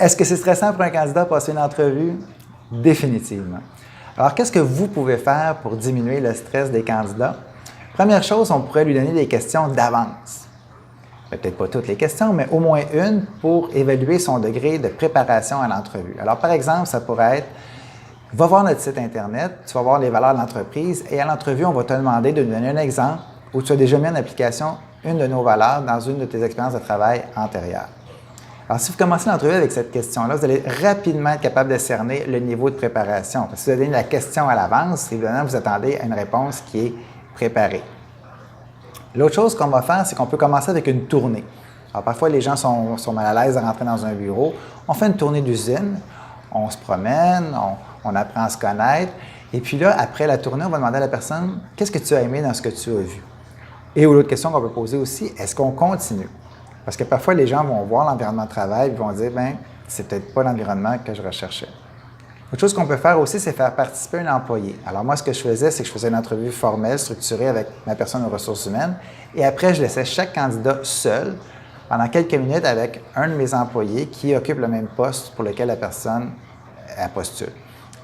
Est-ce que c'est stressant pour un candidat de passer une entrevue? Définitivement. Alors, qu'est-ce que vous pouvez faire pour diminuer le stress des candidats? Première chose, on pourrait lui donner des questions d'avance. Peut-être pas toutes les questions, mais au moins une pour évaluer son degré de préparation à l'entrevue. Alors, par exemple, ça pourrait être, va voir notre site Internet, tu vas voir les valeurs de l'entreprise et à l'entrevue, on va te demander de nous donner un exemple où tu as déjà mis en application une de nos valeurs dans une de tes expériences de travail antérieures. Alors, si vous commencez l'entrevue avec cette question-là, vous allez rapidement être capable de cerner le niveau de préparation. Parce que si vous avez donné la question à l'avance, évidemment, vous attendez à une réponse qui est préparée. L'autre chose qu'on va faire, c'est qu'on peut commencer avec une tournée. Alors, parfois, les gens sont mal à l'aise de rentrer dans un bureau. On fait une tournée d'usine, on se promène, on apprend à se connaître. Et puis là, après la tournée, on va demander à la personne, qu'est-ce que tu as aimé dans ce que tu as vu? Et l'autre question qu'on peut poser aussi, est-ce qu'on continue? Parce que parfois, les gens vont voir l'environnement de travail et vont dire, bien, c'est peut-être pas l'environnement que je recherchais. Autre chose qu'on peut faire aussi, c'est faire participer un employé. Alors moi, ce que je faisais, c'est que je faisais une entrevue formelle, structurée avec ma personne aux ressources humaines. Et après, je laissais chaque candidat seul pendant quelques minutes avec un de mes employés qui occupe le même poste pour lequel la personne postule.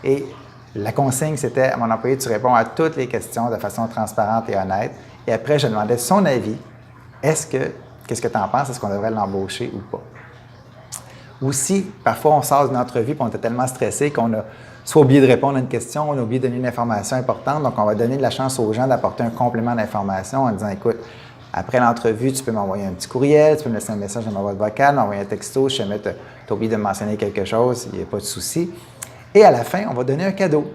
Et la consigne, c'était à mon employé, tu réponds à toutes les questions de façon transparente et honnête. Et après, je demandais son avis. Qu'est-ce que tu en penses? Est-ce qu'on devrait l'embaucher ou pas? Aussi, parfois, on sort d'une entrevue et on était tellement stressé qu'on a soit oublié de répondre à une question, on a oublié de donner une information importante. Donc, on va donner de la chance aux gens d'apporter un complément d'information en disant, écoute, après l'entrevue, tu peux m'envoyer un petit courriel, tu peux me laisser un message dans ma boîte vocale, m'envoyer un texto, si jamais tu as oublié de mentionner quelque chose, il n'y a pas de souci. Et à la fin, on va donner un cadeau.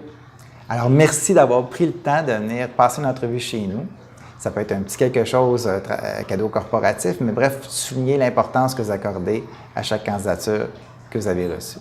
Alors, merci d'avoir pris le temps de venir passer une entrevue chez nous. Ça peut être un petit quelque chose, un cadeau corporatif, mais bref, souligner l'importance que vous accordez à chaque candidature que vous avez reçue.